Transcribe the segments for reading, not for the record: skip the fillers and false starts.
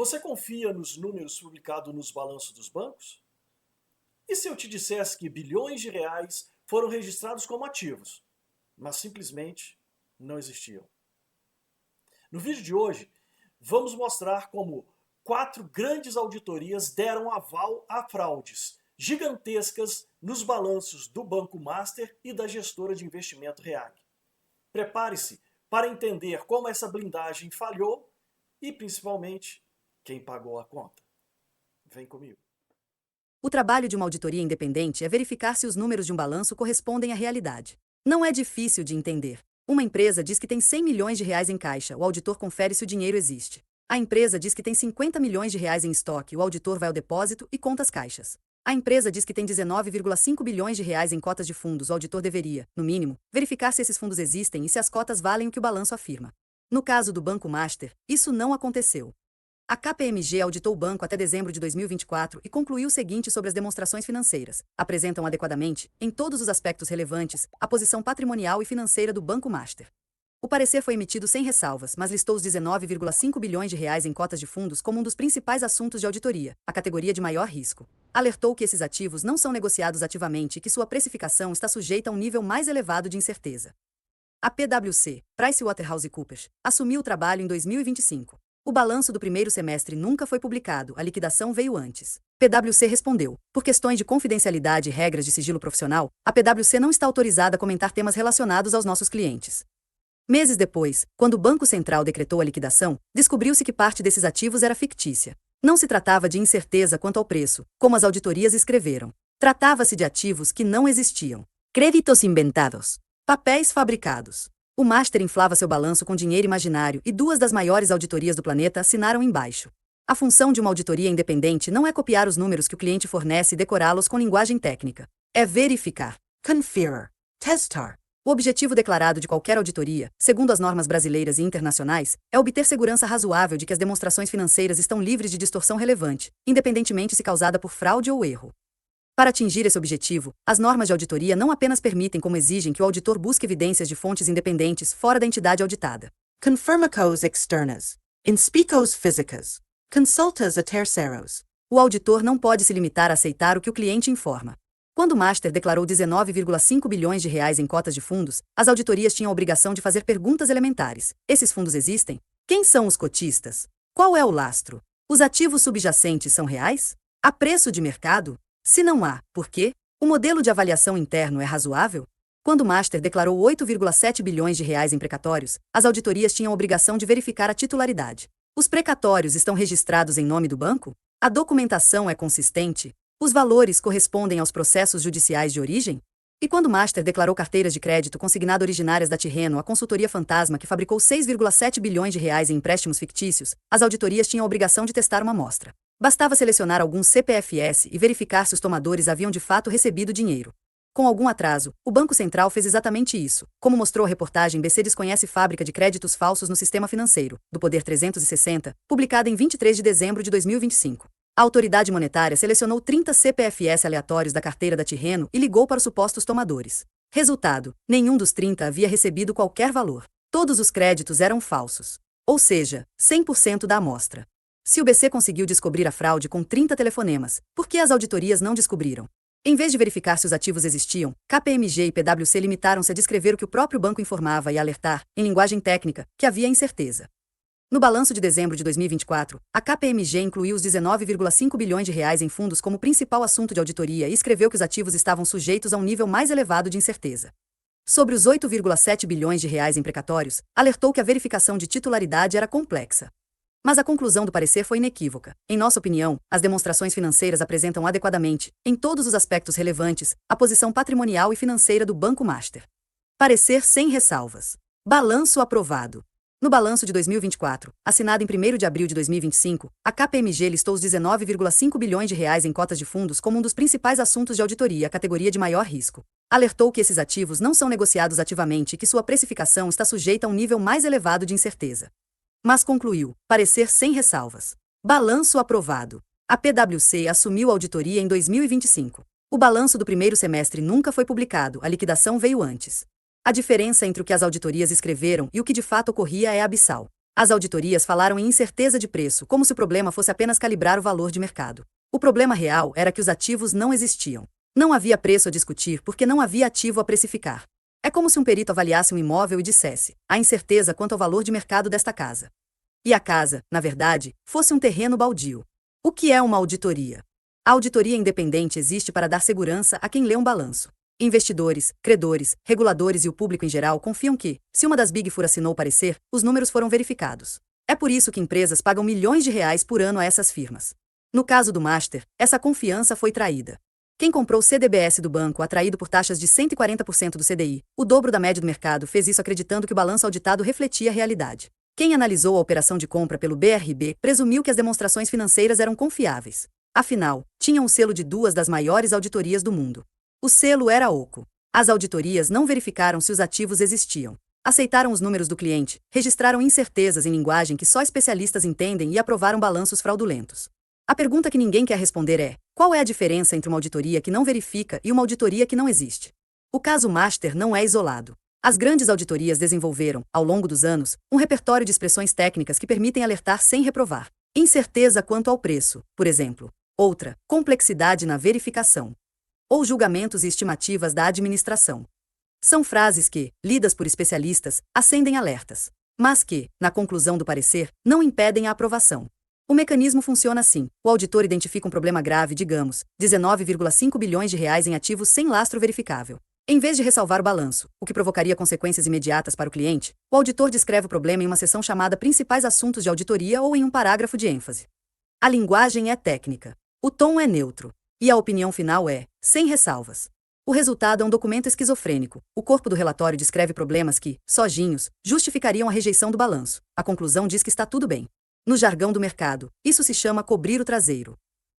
Você confia nos números publicados nos balanços dos bancos? E se eu te dissesse que bilhões de reais foram registrados como ativos, mas simplesmente não existiam? No vídeo de hoje, vamos mostrar como 4 grandes auditorias deram aval a fraudes gigantescas nos balanços do Banco Master e da gestora de investimento REAG. Prepare-se para entender como essa blindagem falhou e, principalmente, quem pagou a conta. Vem comigo. O trabalho de uma auditoria independente é verificar se os números de um balanço correspondem à realidade. Não é difícil de entender. Uma empresa diz que tem 100 milhões de reais em caixa, o auditor confere se o dinheiro existe. A empresa diz que tem 50 milhões de reais em estoque, o auditor vai ao depósito e conta as caixas. A empresa diz que tem 19,5 bilhões de reais em cotas de fundos, o auditor deveria, no mínimo, verificar se esses fundos existem e se as cotas valem o que o balanço afirma. No caso do Banco Master, isso não aconteceu. A KPMG auditou o banco até dezembro de 2024 e concluiu o seguinte sobre as demonstrações financeiras: apresentam adequadamente, em todos os aspectos relevantes, a posição patrimonial e financeira do Banco Master. O parecer foi emitido sem ressalvas, mas listou os 19,5 bilhões de reais em cotas de fundos como um dos principais assuntos de auditoria, a categoria de maior risco. Alertou que esses ativos não são negociados ativamente e que sua precificação está sujeita a um nível mais elevado de incerteza. A PwC, PricewaterhouseCoopers, assumiu o trabalho em 2025. O balanço do primeiro semestre nunca foi publicado, a liquidação veio antes. PwC respondeu: por questões de confidencialidade e regras de sigilo profissional, a PwC não está autorizada a comentar temas relacionados aos nossos clientes. Meses depois, quando o Banco Central decretou a liquidação, descobriu-se que parte desses ativos era fictícia. Não se tratava de incerteza quanto ao preço, como as auditorias escreveram. Tratava-se de ativos que não existiam. Créditos inventados. Papéis fabricados. O Master inflava seu balanço com dinheiro imaginário e 2 das maiores auditorias do planeta assinaram embaixo. A função de uma auditoria independente não é copiar os números que o cliente fornece e decorá-los com linguagem técnica. É verificar. Confer. Testar. O objetivo declarado de qualquer auditoria, segundo as normas brasileiras e internacionais, é obter segurança razoável de que as demonstrações financeiras estão livres de distorção relevante, independentemente se causada por fraude ou erro. Para atingir esse objetivo, as normas de auditoria não apenas permitem como exigem que o auditor busque evidências de fontes independentes fora da entidade auditada. Confirmacos externas. Inspicos physicas. Consultas a terceiros. O auditor não pode se limitar a aceitar o que o cliente informa. Quando o Master declarou 19,5 bilhões de reais em cotas de fundos, as auditorias tinham a obrigação de fazer perguntas elementares. Esses fundos existem? Quem são os cotistas? Qual é o lastro? Os ativos subjacentes são reais? Há preço de mercado? Se não há, por quê? O modelo de avaliação interno é razoável? Quando o Master declarou 8,7 bilhões de reais em precatórios, as auditorias tinham a obrigação de verificar a titularidade. Os precatórios estão registrados em nome do banco? A documentação é consistente? Os valores correspondem aos processos judiciais de origem? E quando o Master declarou carteiras de crédito consignado originárias da Tirreno à consultoria fantasma que fabricou 6,7 bilhões de reais em empréstimos fictícios, as auditorias tinham a obrigação de testar uma amostra. Bastava selecionar alguns CPFS e verificar se os tomadores haviam de fato recebido dinheiro. Com algum atraso, o Banco Central fez exatamente isso. Como mostrou a reportagem BC Desconhece Fábrica de Créditos Falsos no Sistema Financeiro, do Poder 360, publicada em 23 de dezembro de 2025. A autoridade monetária selecionou 30 CPFS aleatórios da carteira da Tirreno e ligou para os supostos tomadores. Resultado: nenhum dos 30 havia recebido qualquer valor. Todos os créditos eram falsos. Ou seja, 100% da amostra. Se o BC conseguiu descobrir a fraude com 30 telefonemas, por que as auditorias não descobriram? Em vez de verificar se os ativos existiam, KPMG e PwC limitaram-se a descrever o que o próprio banco informava e a alertar, em linguagem técnica, que havia incerteza. No balanço de dezembro de 2024, a KPMG incluiu os 19,5 bilhões de reais em fundos como principal assunto de auditoria e escreveu que os ativos estavam sujeitos a um nível mais elevado de incerteza. Sobre os 8,7 bilhões de reais em precatórios, alertou que a verificação de titularidade era complexa. Mas a conclusão do parecer foi inequívoca. Em nossa opinião, as demonstrações financeiras apresentam adequadamente, em todos os aspectos relevantes, a posição patrimonial e financeira do Banco Master. Parecer sem ressalvas. Balanço aprovado. No balanço de 2024, assinado em 1º de abril de 2025, a KPMG listou os 19,5 bilhões de reais em cotas de fundos como um dos principais assuntos de auditoria, a categoria de maior risco. Alertou que esses ativos não são negociados ativamente e que sua precificação está sujeita a um nível mais elevado de incerteza. Mas concluiu: parecer sem ressalvas. Balanço aprovado. A PwC assumiu a auditoria em 2025. O balanço do primeiro semestre nunca foi publicado, a liquidação veio antes. A diferença entre o que as auditorias escreveram e o que de fato ocorria é abissal. As auditorias falaram em incerteza de preço, como se o problema fosse apenas calibrar o valor de mercado. O problema real era que os ativos não existiam. Não havia preço a discutir porque não havia ativo a precificar. É como se um perito avaliasse um imóvel e dissesse: há incerteza quanto ao valor de mercado desta casa. E a casa, na verdade, fosse um terreno baldio. O que é uma auditoria? A auditoria independente existe para dar segurança a quem lê um balanço. Investidores, credores, reguladores e o público em geral confiam que, se uma das Big Four assinou o parecer, os números foram verificados. É por isso que empresas pagam milhões de reais por ano a essas firmas. No caso do Master, essa confiança foi traída. Quem comprou o CDBS do banco atraído por taxas de 140% do CDI, o dobro da média do mercado, fez isso acreditando que o balanço auditado refletia a realidade. Quem analisou a operação de compra pelo BRB presumiu que as demonstrações financeiras eram confiáveis. Afinal, tinham o selo de duas das maiores auditorias do mundo. O selo era oco. As auditorias não verificaram se os ativos existiam. Aceitaram os números do cliente, registraram incertezas em linguagem que só especialistas entendem e aprovaram balanços fraudulentos. A pergunta que ninguém quer responder é: qual é a diferença entre uma auditoria que não verifica e uma auditoria que não existe? O caso Master não é isolado. As grandes auditorias desenvolveram, ao longo dos anos, um repertório de expressões técnicas que permitem alertar sem reprovar. Incerteza quanto ao preço, por exemplo. Outra, complexidade na verificação. Ou julgamentos e estimativas da administração. São frases que, lidas por especialistas, acendem alertas, mas que, na conclusão do parecer, não impedem a aprovação. O mecanismo funciona assim: o auditor identifica um problema grave, digamos, 19,5 bilhões de reais em ativos sem lastro verificável. Em vez de ressalvar o balanço, o que provocaria consequências imediatas para o cliente, o auditor descreve o problema em uma seção chamada Principais Assuntos de Auditoria ou em um parágrafo de ênfase. A linguagem é técnica. O tom é neutro. E a opinião final é, sem ressalvas. O resultado é um documento esquizofrênico. O corpo do relatório descreve problemas que, sozinhos, justificariam a rejeição do balanço. A conclusão diz que está tudo bem. No jargão do mercado, isso se chama cobrir o traseiro.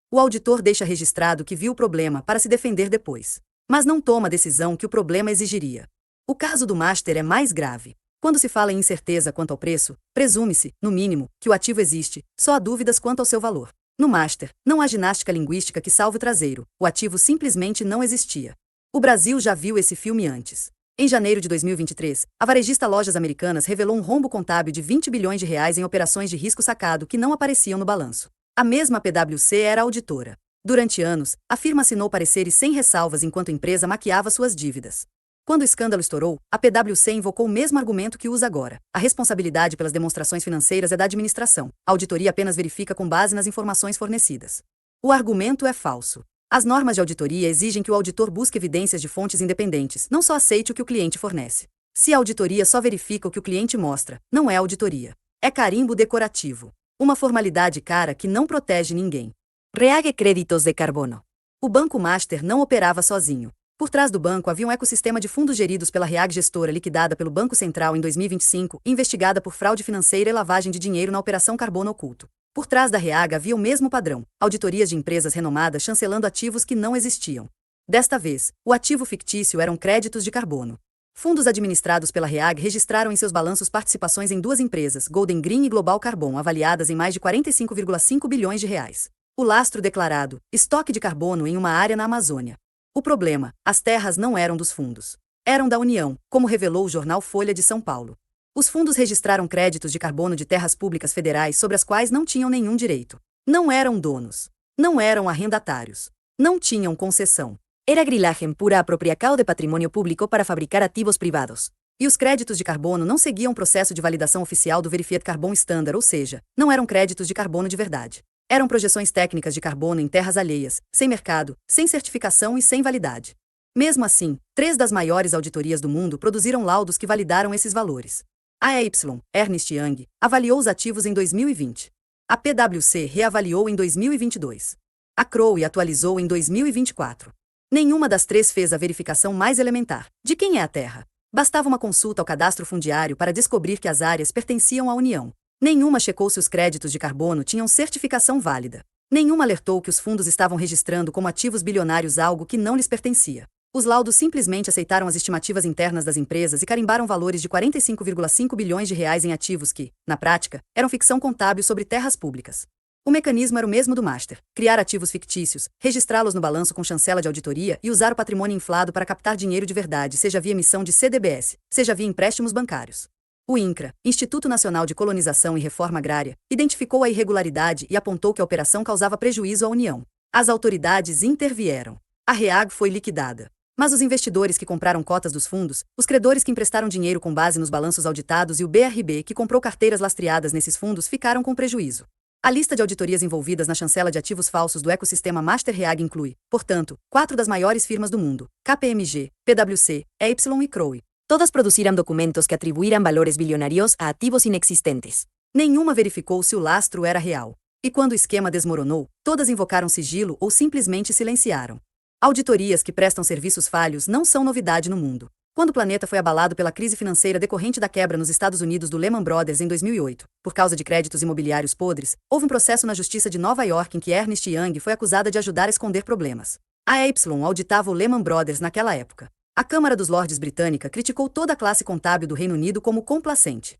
O auditor deixa registrado que viu o problema para se defender depois. Mas não toma a decisão que o problema exigiria. O caso do Master é mais grave. Quando se fala em incerteza quanto ao preço, presume-se, no mínimo, que o ativo existe, só há dúvidas quanto ao seu valor. No Master, não há ginástica linguística que salve o traseiro, o ativo simplesmente não existia. O Brasil já viu esse filme antes. Em janeiro de 2023, a varejista Lojas Americanas revelou um rombo contábil de 20 bilhões de reais em operações de risco sacado que não apareciam no balanço. A mesma PwC era auditora. Durante anos, a firma assinou pareceres sem ressalvas enquanto a empresa maquiava suas dívidas. Quando o escândalo estourou, a PwC invocou o mesmo argumento que usa agora. A responsabilidade pelas demonstrações financeiras é da administração. A auditoria apenas verifica com base nas informações fornecidas. O argumento é falso. As normas de auditoria exigem que o auditor busque evidências de fontes independentes, não só aceite o que o cliente fornece. Se a auditoria só verifica o que o cliente mostra, não é auditoria. É carimbo decorativo. Uma formalidade cara que não protege ninguém. Reage Créditos de Carbono. O Banco Master não operava sozinho. Por trás do banco havia um ecossistema de fundos geridos pela Reag Gestora, liquidada pelo Banco Central em 2025, investigada por fraude financeira e lavagem de dinheiro na Operação Carbono Oculto. Por trás da Reag havia o mesmo padrão: auditorias de empresas renomadas chancelando ativos que não existiam. Desta vez, o ativo fictício eram créditos de carbono. Fundos administrados pela Reag registraram em seus balanços participações em duas empresas, Golden Green e Global Carbon, avaliadas em mais de 45,5 bilhões de reais. O lastro declarado: estoque de carbono em uma área na Amazônia. O problema: as terras não eram dos fundos. Eram da União, como revelou o jornal Folha de São Paulo. Os fundos registraram créditos de carbono de terras públicas federais sobre as quais não tinham nenhum direito. Não eram donos. Não eram arrendatários. Não tinham concessão. Era grilagem pura apropriação de patrimônio público para fabricar ativos privados. E os créditos de carbono não seguiam o processo de validação oficial do Verified Carbon Standard, ou seja, não eram créditos de carbono de verdade. Eram projeções técnicas de carbono em terras alheias, sem mercado, sem certificação e sem validade. Mesmo assim, 3 das maiores auditorias do mundo produziram laudos que validaram esses valores. A EY, Ernst Young, avaliou os ativos em 2020. A PwC reavaliou em 2022. A Crowe atualizou em 2024. Nenhuma das 3 fez a verificação mais elementar: de quem é a terra. Bastava uma consulta ao cadastro fundiário para descobrir que as áreas pertenciam à União. Nenhuma checou se os créditos de carbono tinham certificação válida. Nenhuma alertou que os fundos estavam registrando como ativos bilionários algo que não lhes pertencia. Os laudos simplesmente aceitaram as estimativas internas das empresas e carimbaram valores de 45,5 bilhões de reais em ativos que, na prática, eram ficção contábil sobre terras públicas. O mecanismo era o mesmo do Master: criar ativos fictícios, registrá-los no balanço com chancela de auditoria e usar o patrimônio inflado para captar dinheiro de verdade, seja via emissão de CDBS, seja via empréstimos bancários. O INCRA, Instituto Nacional de Colonização e Reforma Agrária, identificou a irregularidade e apontou que a operação causava prejuízo à União. As autoridades intervieram. A REAG foi liquidada. Mas os investidores que compraram cotas dos fundos, os credores que emprestaram dinheiro com base nos balanços auditados e o BRB que comprou carteiras lastreadas nesses fundos ficaram com prejuízo. A lista de auditorias envolvidas na chancela de ativos falsos do ecossistema Master REAG inclui, portanto, 4 das maiores firmas do mundo: KPMG, PwC, Epsilon e Crowe. Todas produziram documentos que atribuíram valores bilionários a ativos inexistentes. Nenhuma verificou se o lastro era real. E quando o esquema desmoronou, todas invocaram sigilo ou simplesmente silenciaram. Auditorias que prestam serviços falhos não são novidade no mundo. Quando o planeta foi abalado pela crise financeira decorrente da quebra nos Estados Unidos do Lehman Brothers em 2008, por causa de créditos imobiliários podres, houve um processo na Justiça de Nova York em que Ernst Young foi acusada de ajudar a esconder problemas. A Epsilon auditava o Lehman Brothers naquela época. A Câmara dos Lordes britânica criticou toda a classe contábil do Reino Unido como complacente.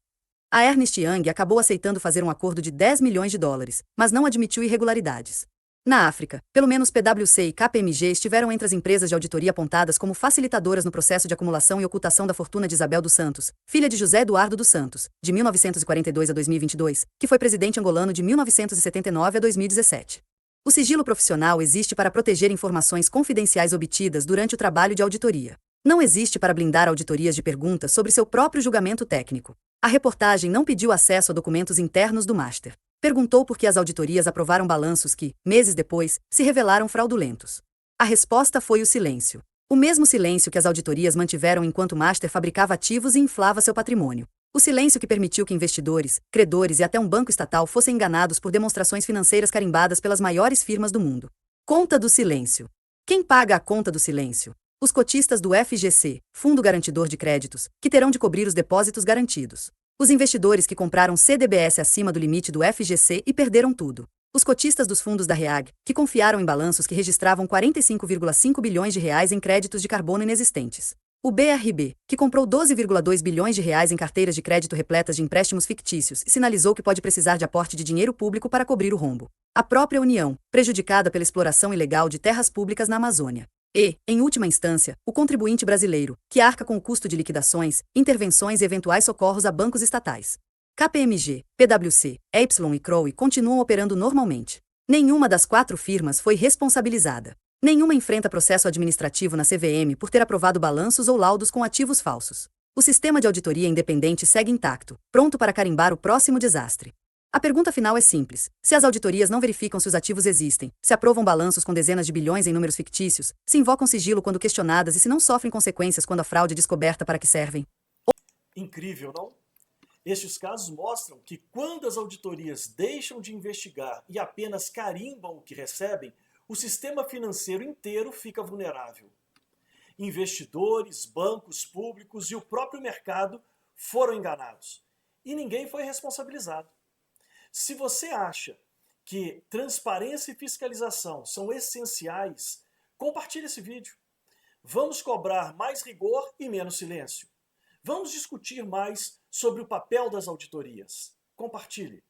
A Ernst Young acabou aceitando fazer um acordo de 10 milhões de dólares, mas não admitiu irregularidades. Na África, pelo menos PwC e KPMG estiveram entre as empresas de auditoria apontadas como facilitadoras no processo de acumulação e ocultação da fortuna de Isabel dos Santos, filha de José Eduardo dos Santos, de 1942 a 2022, que foi presidente angolano de 1979 a 2017. O sigilo profissional existe para proteger informações confidenciais obtidas durante o trabalho de auditoria. Não existe para blindar auditorias de perguntas sobre seu próprio julgamento técnico. A reportagem não pediu acesso a documentos internos do Master. Perguntou por que as auditorias aprovaram balanços que, meses depois, se revelaram fraudulentos. A resposta foi o silêncio. O mesmo silêncio que as auditorias mantiveram enquanto o Master fabricava ativos e inflava seu patrimônio. O silêncio que permitiu que investidores, credores e até um banco estatal fossem enganados por demonstrações financeiras carimbadas pelas maiores firmas do mundo. Conta do silêncio. Quem paga a conta do silêncio? Os cotistas do FGC, Fundo Garantidor de Créditos, que terão de cobrir os depósitos garantidos. Os investidores que compraram CDBS acima do limite do FGC e perderam tudo. Os cotistas dos fundos da REAG, que confiaram em balanços que registravam 45,5 bilhões de reais em créditos de carbono inexistentes. O BRB, que comprou 12,2 bilhões de reais em carteiras de crédito repletas de empréstimos fictícios e sinalizou que pode precisar de aporte de dinheiro público para cobrir o rombo. A própria União, prejudicada pela exploração ilegal de terras públicas na Amazônia. E, em última instância, o contribuinte brasileiro, que arca com o custo de liquidações, intervenções e eventuais socorros a bancos estatais. KPMG, PwC, Epsilon e Crowe continuam operando normalmente. Nenhuma das 4 firmas foi responsabilizada. Nenhuma enfrenta processo administrativo na CVM por ter aprovado balanços ou laudos com ativos falsos. O sistema de auditoria independente segue intacto, pronto para carimbar o próximo desastre. A pergunta final é simples: se as auditorias não verificam se os ativos existem, se aprovam balanços com dezenas de bilhões em números fictícios, se invocam sigilo quando questionadas e se não sofrem consequências quando a fraude é descoberta, para que servem? Incrível, não? Estes casos mostram que quando as auditorias deixam de investigar e apenas carimbam o que recebem, o sistema financeiro inteiro fica vulnerável. Investidores, bancos públicos e o próprio mercado foram enganados. E ninguém foi responsabilizado. Se você acha que transparência e fiscalização são essenciais, compartilhe esse vídeo. Vamos cobrar mais rigor e menos silêncio. Vamos discutir mais sobre o papel das auditorias. Compartilhe.